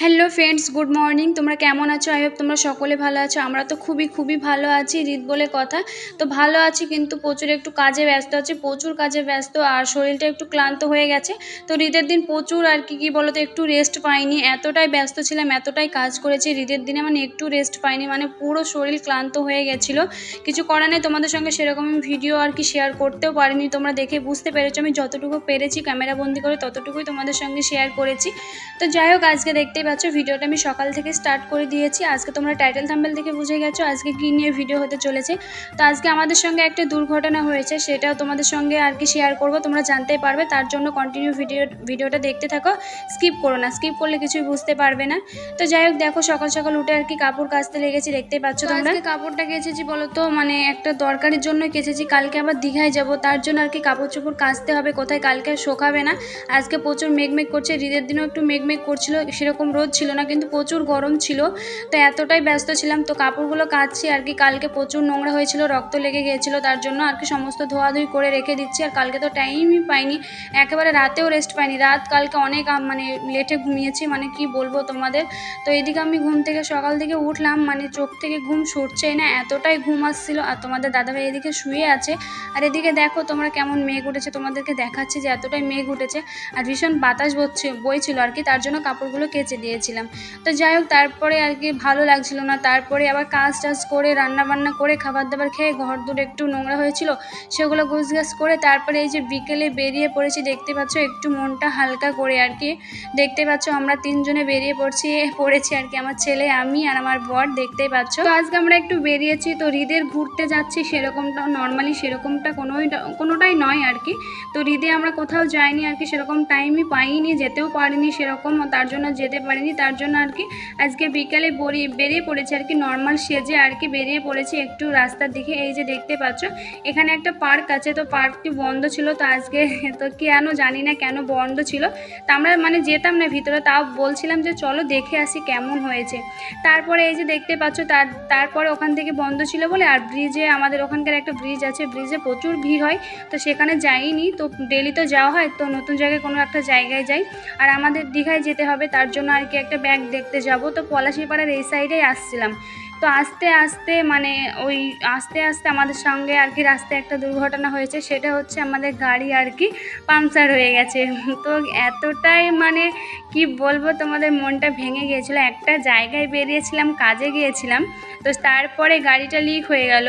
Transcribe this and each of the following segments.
Hello friends, good morning. তোমরা কেমন আছো? আই হোপ তোমরা সকলে ভালো আছো। আমরা তো খুবই ভালো আছি। রিত বলে কথা, তো ভালো আছি কিন্তু প্রচুর একটু কাজে ব্যস্ত আছি, প্রচুর কাজে ব্যস্ত, আর শরীরটা একটু ক্লান্ত হয়ে গেছে। তো রিতের দিন প্রচুর আর কি বলতো, একটু রেস্ট পাইনি, এতটাই ব্যস্ত ছিলাম, এতটাই কাজ করেছি। রিতের দিনে মানে একটু রেস্ট পাইনি, মানে পুরো শরীর ক্লান্ত হয়ে গেছিলো। কিছু করার নেই, তোমাদের সঙ্গে সেরকম ভিডিও আর কি শেয়ার করতেও পারিনি। তোমরা দেখে বুঝতে পেরেছো আমি যতটুকু পেরেছি ক্যামেরা বন্দি করে ততটুকুই তোমাদের সঙ্গে শেয়ার করেছি। তো যাই হোক, আজকে দেখতেই পাচ্ছ ভিডিওটা আমি সকাল থেকে স্টার্ট করে দিয়েছি। আজকে তোমরা টাইটেল থাম্বনেল দেখে বুঝে গেছো আজকে কী নিয়ে ভিডিও হতে চলেছে। তো আজকে আমাদের সঙ্গে একটা দুর্ঘটনা হয়েছে, সেটাও তোমাদের সঙ্গে আর কি শেয়ার করব, তোমরা জানতেই পারবে। তার জন্য কন্টিনিউ ভিডিওটা দেখতে থাকো, স্কিপ করো না, স্কিপ করলে কিছুই বুঝতে পারবে না। তো যাই হোক, দেখো সকাল সকাল উঠে আর কি কাপড় কাচতে লেগেছি, দেখতেই পাচ্ছ তোমরা। কাপড়টা কেচেছি বলো তো, মানে একটা দরকারের জন্য কেচেছি, কালকে আবার দীঘায় যাব, তার জন্য আর কি কাপড় চোপড় কাচতে হবে। কোথায় কালকে শোকাবে না। আজকে প্রচুর মেঘমেঘ করছে, ঈদের দিনও একটু মেঘমেঘ করছিল, সেরকম রোদ ছিল না কিন্তু প্রচুর গরম ছিল। তো এতটাই ব্যস্ত ছিলাম, তো কাপড়গুলো কাচছি আর কি। কালকে প্রচুর নোংরা হয়েছিল, রক্ত লেগে গিয়েছিল, তার জন্য আর কি সমস্ত ধোয়াধুয়ি করে রেখে দিচ্ছি। আর কালকে তো টাইমই পাইনি, একেবারে রাতেও রেস্ট পাইনি। রাত কালকে অনেক মানে লেটে ঘুমিয়েছি, মানে কি বলবো তোমাদের। তো এদিকে আমি ঘুম থেকে সকাল থেকে উঠলাম, মানে চোখ থেকে ঘুম সরছেই না, এতটাই ঘুম আসছিল। আর তোমাদের দাদাভাই এদিকে শুয়ে আছে। আর এদিকে দেখো তোমরা কেমন মেঘ উঠেছে, তোমাদেরকে দেখাচ্ছি যে এতটাই মেঘ উঠেছে। আর ভীষণ বাতাস বইছিল আর কি, তার জন্য কাপড়গুলো কেচে দিয়েছিলাম। তো যাই হোক, তারপরে আর কি ভালো লাগছিল না। তারপরে আবার কাজ টাজ করে রান্না বান্না করে খাবার দাবার খেয়ে ঘর দূর একটু নোংরা হয়েছিল, সেগুলো গুছগাছ করে তারপরে এই যে বিকেলে বেরিয়ে পড়েছি। দেখতে পাচ্ছ একটু মনটা হালকা করে আর কি। দেখতে পাচ্ছ আমরা তিনজনে বেরিয়ে পড়েছি আর কি, আমার ছেলে, আমি আর আমার বর, দেখতেই পাচ্ছ। তো আজকে আমরা একটু বেরিয়েছি, তো হৃদের ঘুরতে যাচ্ছি সেরকমটা নর্মালি সেরকমটা কোনোটাই নয় আর কি। তো হৃদে আমরা কোথাও যাইনি আর কি, সেরকম টাইমই পাইনি, যেতেও পারিনি সেরকম, তার জন্য যেতে পারিনি। তার জন্য আর কি আজকে বিকালে বেরিয়ে পড়েছি আর কি, নর্মাল সেজে আর কি বেরিয়ে পড়েছি একটু রাস্তার দিকে। এই যে দেখতে পাচ্ছ এখানে একটা পার্ক আছে, তো পার্কটি বন্ধ ছিল, তো আজকে তো কেন জানি না কেন বন্ধ ছিল। তা আমরা মানে যেতাম না ভিতরে, তাও বলছিলাম যে চলো দেখে আসি কেমন হয়েছে। তারপরে এই যে দেখতে পাচ্ছ তারপরে ওখান থেকে বন্ধ ছিল বলে, আর ব্রিজে, আমাদের ওখানকার একটা ব্রিজ আছে, ব্রিজে প্রচুর ভিড় হয়, তো সেখানে যাইনি। তো ডেলি তো যাওয়া হয়, তো নতুন জায়গায় কোনো একটা জায়গায় যাই। আর আমাদের দীঘায় যেতে হবে, তার জন্য আর কি একটা ব্যাগ দেখতে যাব। তো পলাশীপাড়ার এই সাইডেই আসছিলাম। তো আস্তে আস্তে আমাদের সঙ্গে আর কি রাস্তায় একটা দুর্ঘটনা হয়েছে, সেটা হচ্ছে আমাদের গাড়ি আর কি পাংচার হয়ে গেছে। তো এতটাই মানে কি বলবো তোমাদের, মনটা ভেঙে গিয়েছিলো। একটা জায়গায় বেরিয়েছিলাম, কাজে গিয়েছিলাম, তো তারপরে গাড়িটা লিক হয়ে গেল।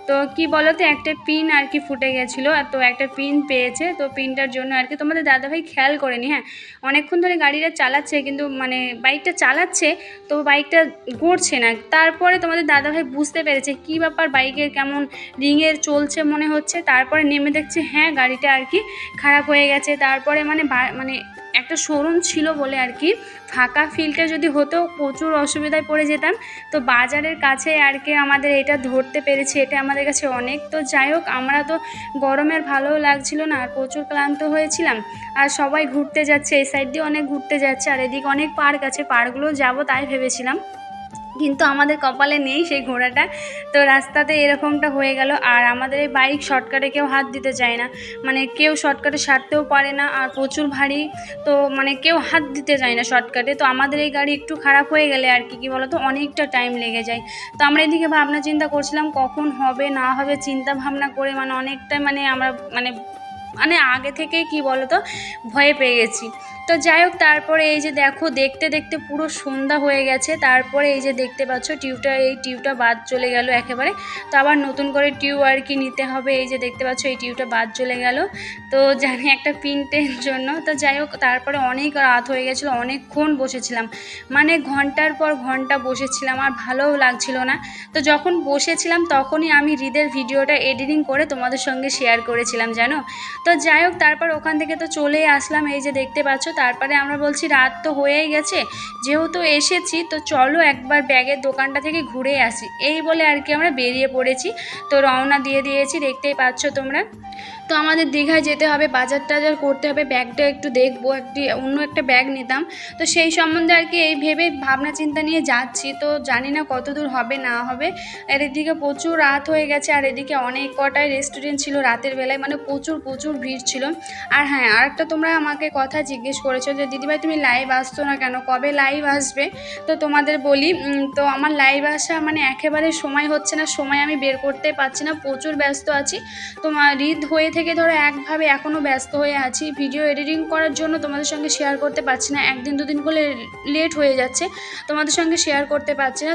তো কি বলো তো, একটা পিন আর কি ফুটে গেছিলো, তো একটা পিন পেয়েছে, তো পিনটার জন্য আর কি তোমাদের দাদাভাই খেয়াল করেনি। হ্যাঁ, অনেকক্ষণ ধরে গাড়িটা চালাচ্ছে, কিন্তু মানে বাইকটা চালাচ্ছে, তো বাইকটা ঘুরছে না। তারপরে তোমাদের দাদাভাই বুঝতে পেরেছে কি ব্যাপার, বাইকের কেমন রিংয়ের চলছে মনে হচ্ছে। তারপরে নেমে দেখছে হ্যাঁ গাড়িটা আর কি খারাপ হয়ে গেছে। তারপরে মানে একটা শোরুম ছিল বলে আর কি, ফাঁকা ফিল্ডে যদি হতো প্রচুর অসুবিধায় পড়ে যেতাম। তো বাজারের কাছে আর কি আমাদের এটা ধরতে পেরেছি, এটা আমাদের কাছে অনেক। তো যাই হোক, আমরা তো গরমের ভালোও লাগছিল না, আর প্রচুর ক্লান্ত হয়েছিলাম। আর সবাই ঘুরতে যাচ্ছে, এই সাইড দিয়ে অনেক ঘুরতে যাচ্ছে, আর এদিকে অনেক পার্ক আছে, পার্কগুলো যাবো তাই ভেবেছিলাম, কিন্তু আমাদের কপালে নেই সেই ঘোড়াটা। তো রাস্তাতে এরকমটা হয়ে গেল। আর আমাদের এই বাইক শর্টকাটে কেউ হাত দিতে চায় না, মানে কেউ শর্টকাটে সারতেও পারে না, আর প্রচুর ভারী, তো মানে কেউ হাত দিতে চায় না শর্টকাটে। তো আমাদের এই গাড়ি একটু খারাপ হয়ে গেলে আর কি বলতো অনেকটা টাইম লেগে যায়। তো আমরা এদিকে ভাবনা চিন্তা করছিলাম কখন হবে না হবে, চিন্তা ভাবনা করে মানে অনেকটা আমরা মানে আগে থেকে কি বলতো ভয়ে পেয়ে গেছি। তো যাই হোক, তারপরে এই যে দেখো দেখতে দেখতে পুরো সন্ধ্যা হয়ে গেছে। তারপরে এই যে দেখতে পাচ্ছ এই টিউবটা বাদ চলে গেল একেবারে। তো আবার নতুন করে টিউব আর কি নিতে হবে। এই যে দেখতে পাচ্ছ এই টিউবটা বাদ চলে গেল, তো জানি একটা পিনটের জন্য। তো যাই হোক, তারপরে অনেক রাত হয়ে গেছিলো, অনেকক্ষণ বসেছিলাম, মানে ঘন্টার পর ঘন্টা বসেছিলাম, আর ভালোও লাগছিল না। তো যখন বসেছিলাম তখনই আমি হৃদের ভিডিওটা এডিটিং করে তোমাদের সঙ্গে শেয়ার করেছিলাম জানো। তো যাই হোক, তারপর ওখান থেকে তো চলেই আসলাম, এই যে দেখতে পাচ্ছ। তারপরে আমরা বলছি রাত তো হয়েই গেছে, যেহেতু এসেছি তো চলো একবার ব্যাগের দোকানটা থেকে ঘুরে আসি, এই বলে আর কি আমরা বেরিয়ে পড়েছি। তো রওনা দিয়ে দিয়েছি, দেখতেই পাচ্ছ তোমরা। তো আমাদের দীঘায় যেতে হবে, বাজার টাজার করতে হবে, ব্যাগটা একটু দেখবো, অন্য একটা ব্যাগ নিতাম। তো সেই সম্বন্ধে আর কি এই ভেবে ভাবনা চিন্তা নিয়ে যাচ্ছি। তো জানি না কত দূর হবে না হবে। আর এদিকে প্রচুর রাত হয়ে গেছে, আর এদিকে অনেক কটায় রেস্টুরেন্ট ছিল রাতের বেলায়, মানে প্রচুর প্রচুর ভিড় ছিল। আর হ্যাঁ, আরেকটা তোমরা আমাকে কথা জিজ্ঞেস করেছো যে দিদিভাই তুমি লাইভ আসছো না কেন, কবে লাইভ আসবে? তো তোমাদের বলি, তো আমার লাইভ আসা মানে একেবারে সময় হচ্ছে না, সময় আমি বের করতে পারছি না, প্রচুর ব্যস্ত আছি। তোমার ঈদ হয়ে থেকে ধরো একভাবে এখনও ব্যস্ত হয়ে আছি, ভিডিও এডিটিং করার জন্য তোমাদের সঙ্গে শেয়ার করতে পারছি না, একদিন দুদিন করে লেট হয়ে যাচ্ছে, তোমাদের সঙ্গে শেয়ার করতে পারছি না।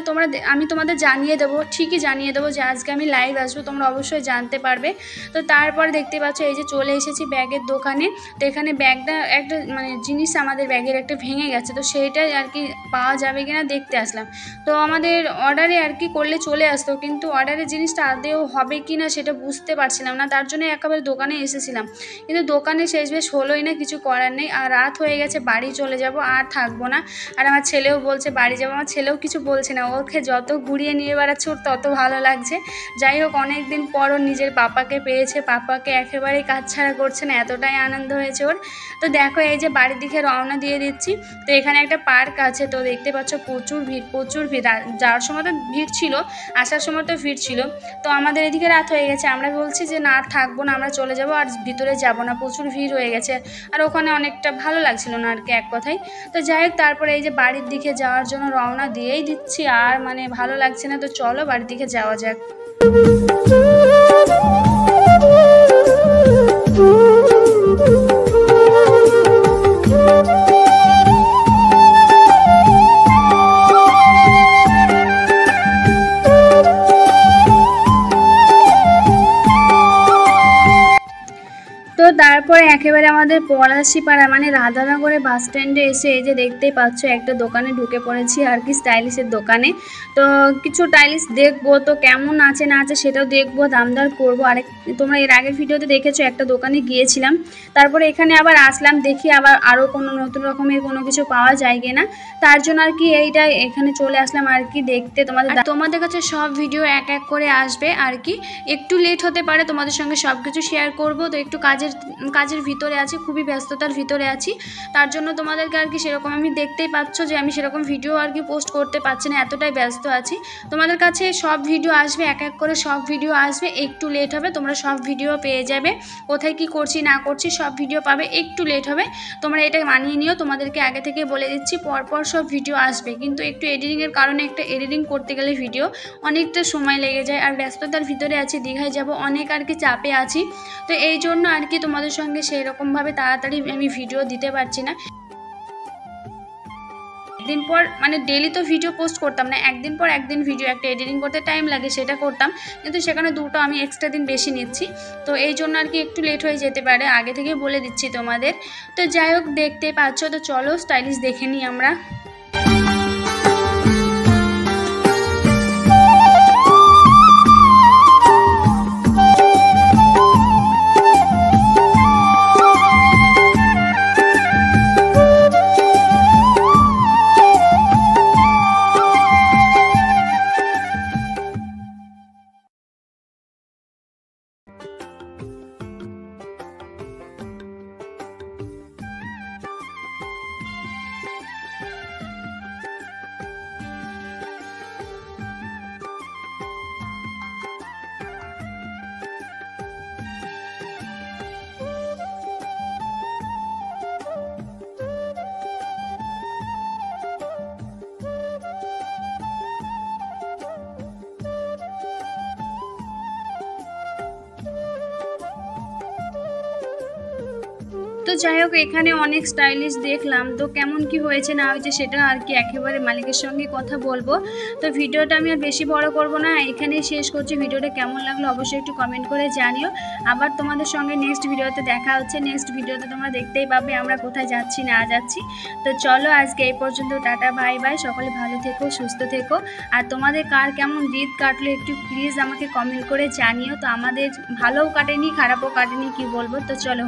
আমি তোমাদের জানিয়ে দেবো, ঠিকই জানিয়ে দেবো যে আজকে আমি লাইভ আসবো, তোমরা অবশ্যই জানতে পারবে। তো তারপর দেখতে পাচ্ছ এই যে চলে এসেছি ব্যাগের দোকানে। তো এখানে ব্যাগটা একটা মানে জিনিস আমাদের ব্যাগের একটা ভেঙে গেছে, তো সেইটাই আর কি পাওয়া যাবে কিনা দেখতে আসলাম। তো আমাদের অর্ডারে আর কি করলে চলে আসতো, কিন্তু অর্ডারের জিনিসটা আদেও হবে কি না সেটা বুঝতে পারছিলাম না, তার জন্য একেবারে দোকানে এসেছিলাম। কিন্তু দোকানে শেষ বেশ হলোই না, কিছু করার নেই। আর রাত হয়ে গেছে, বাড়ি চলে যাব, আর থাকবো না। আর আমার ছেলেও বলছে বাড়ি যাবো, আমার ছেলেও কিছু বলছে না, ওকে যত ঘুরিয়ে নিয়ে বেড়াচ্ছে ওর তত ভালো লাগছে। যাই হোক, অনেক দিন পর ওর নিজের পাপাকে পেয়েছে, পাপাকে একেবারেই কাছছাড়া করছে না, এতটাই আনন্দ হয়েছে ওর। তো দেখো এই যে বাড়ির দিকে রওনা দিয়ে দিচ্ছি। তো এখানে একটা পার্ক আছে, তো দেখতে পাচ্ছ প্রচুর ভিড়, প্রচুর ভিড়। যাওয়ার সময় তো ভিড় ছিল, আসার সময় তো ভিড় ছিল। তো আমাদের এদিকে রাত হয়ে গেছে, আমরা বলছি যে না থাকবো না, আমরা চলে যাব, আর ভিতরে যাব না, প্রচুর ভিড় হয়ে গেছে। আর ওখানে অনেকটা ভালো লাগছিল না আর কি, এক কথায়। তো যাই হোক, তারপরে এই যে বাড়ির দিকে যাওয়ার জন্য রওনা দিয়েই দিচ্ছি, আর মানে ভালো লাগছে না। তো চলো বাড়ির দিকে যাওয়া যাক। তো তারপরে একেবারে আমাদের পলাশীপাড়া মানে রাধানগরে বাস স্ট্যান্ডে এসে এই যে দেখতেই পাচ্ছ একটা দোকানে ঢুকে পড়েছি আর কি, স্টাইলিশের দোকানে। তো কিছু স্টাইলিশ দেখবো, তো কেমন আছে না আছে সেটাও দেখবো, দামদার করবো। তোমরা এর আগের ভিডিওতে দেখেছো একটা দোকানে গিয়েছিলাম, তারপরে এখানে আবার আসলাম, দেখি আবার আরও কোনো নতুন রকমের কোনো কিছু পাওয়া যায় কিনা, তার জন্য আর কি এইটা এখানে চলে আসলাম আর কি দেখতে। তোমাদের কাছে সব ভিডিও এক এক করে আসবে আর কি, একটু লেট হতে পারে, তোমাদের সঙ্গে সব কিছু শেয়ার করবো। তো একটু কাজের ভিতরে আছি, খুবই ব্যস্ততার ভিতরে আছি, তার জন্য তোমাদেরকে আর কি সেরকম আমি দেখতেই পাচ্ছ যে আমি সেরকম ভিডিও আর কি পোস্ট করতে পারছি না, এতটাই ব্যস্ত আছি। তোমাদের কাছে সব ভিডিও আসবে, এক এক করে সব ভিডিও আসবে, একটু লেট হবে, তোমরা সব ভিডিও পেয়ে যাবে, কোথায় কি করছি না করছি সব ভিডিও পাবে, একটু লেট হবে, তোমরা এটা মানিয়ে নিও। তোমাদেরকে আগে থেকে বলে দিচ্ছি পরপর সব ভিডিও আসবে, কিন্তু একটু এডিটিংয়ের কারণে একটা এডিটিং করতে গেলে ভিডিও অনেকটা সময় লেগে যায়, আর ব্যস্ততার ভিতরে আছি, দীঘায় যাব, অনেক আর কি চাপে আছি। তো এই জন্য আর কি তোমাদের সঙ্গে সেই রকমভাবে তাড়াতাড়ি আমি ভিডিও দিতে পারছি না। একদিন পর মানে ডেলি তো ভিডিও পোস্ট করতাম না, একদিন পর একদিন ভিডিও, একটা এডিটিং করতে টাইম লাগে সেটা করতাম, কিন্তু সেখানে দুটো আমি এক্সট্রা দিন বেশি নিচ্ছি। তো এই জন্য আর কি একটু লেট হয়ে যেতে পারে, আগে থেকে বলে দিচ্ছি তোমাদের। তো যাই হোক, দেখতে পাচ্ছ। তো চলো স্টাইলিশ দেখে নিই আমরা। তো যাই হোক, এখানে অনেক স্টাইলিশ দেখলাম, তো কেমন কি হয়েছে না হয়েছে সেটা আর কি একেবারে মালিকের সঙ্গে কথা বলবো। তো ভিডিওটা আমি আর বেশি বড় করব না, এখানেই শেষ করছি। ভিডিওটা কেমন লাগলো অবশ্যই একটু কমেন্ট করে জানিও। আবার তোমাদের সঙ্গে নেক্সট ভিডিওতে দেখা হচ্ছে, নেক্সট ভিডিওতে তোমরা দেখতেই পাবে আমরা কোথায় যাচ্ছি না যাচ্ছি। তো চলো আজকে এই পর্যন্ত, টাটা বাই বাই, সকলে ভালো থেকো, সুস্থ থেকো। আর তোমাদের কার কেমন ঈদ কাটলো একটু প্লিজ আমাকে কমেন্ট করে জানিও। তো আমাদের ভালোও কাটেনি, খারাপও কাটেনি, কি বলবো। তো চলো।